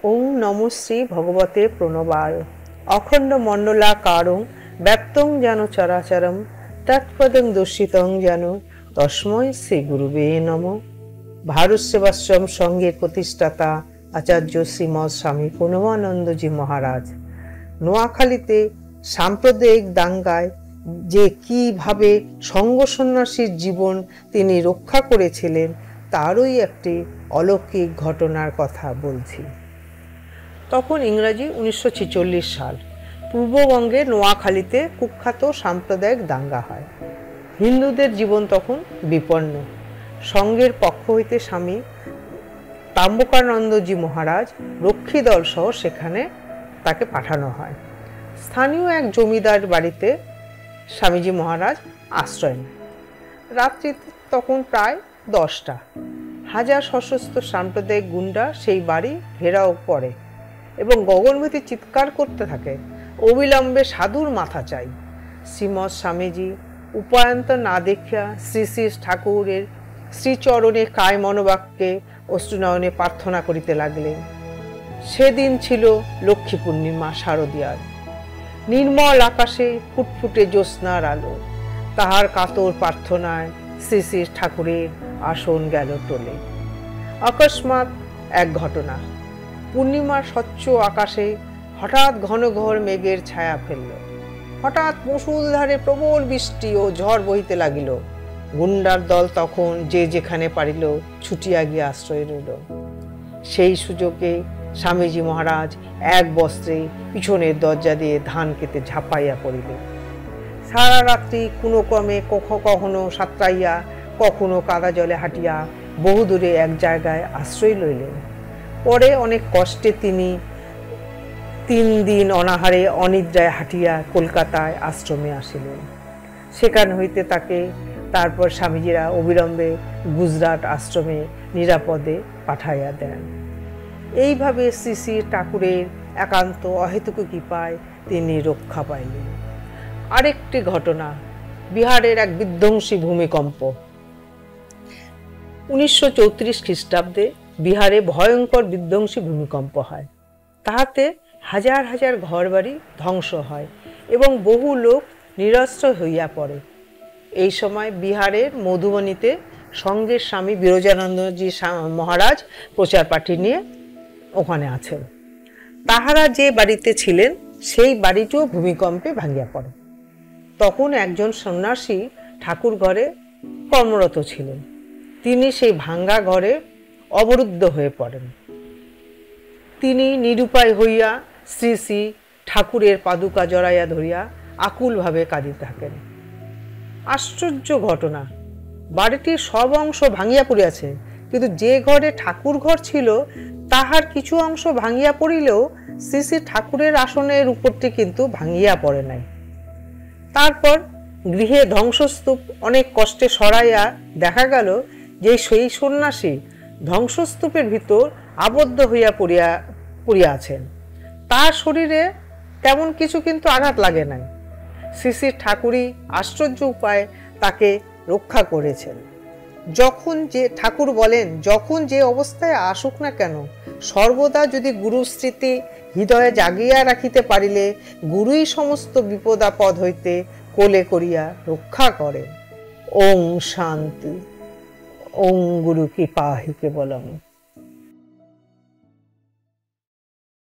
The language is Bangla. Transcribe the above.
ওং নমো শ্রী ভগবতে প্রণবায় অখণ্ড মণ্ডলাকারং ব্যাপ্তং যেন চরাচরম তৎপদং দর্শিতং যেন তস্মৈ শ্রী গুরুবে নমঃ। ভারত সেবাশ্রম সংঘের প্রতিষ্ঠাতা আচার্য শ্রীমৎ স্বামী পূর্ণমানন্দজি মহারাজ নোয়াখালীতে সাম্প্রদায়িক দাঙ্গায় যে কিভাবে সঙ্ঘ সন্ন্যাসীর জীবন তিনি রক্ষা করেছিলেন তারই একটি অলৌকিক ঘটনার কথা বলছি। তখন ইংরাজি 1946 সাল। পূর্ববঙ্গের নোয়াখালীতে কুখ্যাত সাম্প্রদায়িক দাঙ্গা হয়। হিন্দুদের জীবন তখন বিপন্ন। সংঘের পক্ষ হইতে স্বামী ত্র্যম্বকানন্দজি মহারাজ রক্ষী দল সহ সেখানে তাকে পাঠানো হয়। স্থানীয় এক জমিদার বাড়িতে স্বামীজি মহারাজ আশ্রয় নেন। রাত্রি তখন প্রায় 10টা। হাজার সশস্ত্র সাম্প্রদায়িক গুন্ডা সেই বাড়ি ঘেরাও করে এবং গগনভেদী চিৎকার করতে থাকে, অবিলম্বে সাধুর মাথা চাই। শ্রীমৎ স্বামীজি উপায়ন্ত না দেখিয়া শ্রী শ্রী ঠাকুরের শ্রীচরণে কায় মনোবাক্যে অশ্রুনয়নে প্রার্থনা করিতে লাগলেন। সেদিন ছিল লক্ষ্মী পূর্ণিমা শারদীয়ার। নির্মল আকাশে ফুটফুটে জ্যোৎস্নার আলো। তাহার কাতর প্রার্থনায় শ্রী শ্রী ঠাকুরের আসন গেল টলে। অকস্মাৎ এক ঘটনা। পূর্ণিমার স্বচ্ছ আকাশে হঠাৎ ঘন ঘর মেঘের ছায়া ফেলল। হঠাৎ মুষলধারে প্রবল বৃষ্টি ও ঝড় বহিতে লাগিল। গুন্ডার দল তখন যে যেখানে পারিল ছুটিয়া গিয়ে আশ্রয় রইল। সেই সুযোগে স্বামীজি মহারাজ এক বস্ত্রে পিছনের দরজা দিয়ে ধান খেতে ঝাঁপাইয়া পড়িলেন। সারা রাত্রি কোনো ক্রমে কখনো সাঁতরাইয়া কখনো কাদা জলে হাঁটিয়া বহুদূরে এক জায়গায় আশ্রয় লইলেন। পরে অনেক কষ্টে তিনি 3 দিন অনাহারে অনিদ্রায় হাঁটিয়া কলকাতায় আশ্রমে আসিলেন। সেখান হইতে তাকে তারপর স্বামীজিরা অবিলম্বে গুজরাট আশ্রমে নিরাপদে পাঠাইয়া দেন। এইভাবে শ্রী শ্রী ঠাকুরের একান্ত অহেতুক কৃপায় তিনি রক্ষা পাইলেন। আরেকটি ঘটনা, বিহারের এক বিধ্বংসী ভূমিকম্প। 1934 খ্রিস্টাব্দে বিহারে ভয়ঙ্কর বিধ্বংসী ভূমিকম্প হয়। তাহাতে হাজার হাজার ঘরবাড়ি ধ্বংস হয় এবং বহু লোক নিরাশ্রয় হইয়া পড়ে। এই সময় বিহারের মধুবনীতে সংঘের স্বামী বিরজানন্দজি মহারাজ প্রচার পার্টি নিয়ে ওখানে আছেন। তাহারা যে বাড়িতে ছিলেন সেই বাড়িটিও ভূমিকম্পে ভাঙিয়া পড়ে। তখন একজন সন্ন্যাসী ঠাকুর ঘরে কর্মরত ছিলেন। তিনি সেই ভাঙ্গা ঘরে অবরুদ্ধ হয়ে পড়েন। তিনি নিরুপায় হইয়া শ্রী শ্রী ঠাকুরের পাদুকা জড়াইয়া ধরিয়া আকুলভাবে কাঁদিতে থাকেন। আশ্চর্য ঘটনা, বাড়িটির সব অংশ ভাঙিয়া পড়িয়াছে, কিন্তু যে ঘরে ঠাকুর ঘর ছিল তাহার কিছু অংশ ভাঙিয়া পড়িলেও শ্রী শ্রী ঠাকুরের আসনের উপরটি কিন্তু ভাঙিয়া পড়ে নাই। তারপর গৃহে ধ্বংসস্তূপ অনেক কষ্টে সরাইয়া দেখা গেল যে সেই সন্ন্যাসী ধ্বংসস্তূপের ভিতর আবদ্ধ হইয়া পড়িয়া আছেন। তার শরীরে তেমন কিছু কিন্তু আঘাত লাগে নাই। শ্রী শ্রী ঠাকুরই আশ্চর্য উপায়ে তাকে রক্ষা করেছেন। যখন যে ঠাকুর বলেন, যখন যে অবস্থায় আসুক না কেন সর্বদা যদি গুরু স্মৃতি হৃদয়ে জাগিয়া রাখিতে পারিলে গুরুই সমস্ত বিপদ আপদ হইতে কোলে করিয়া রক্ষা করেন। ওং শান্তি। ওং গুরু কৃপা হি কেবলম।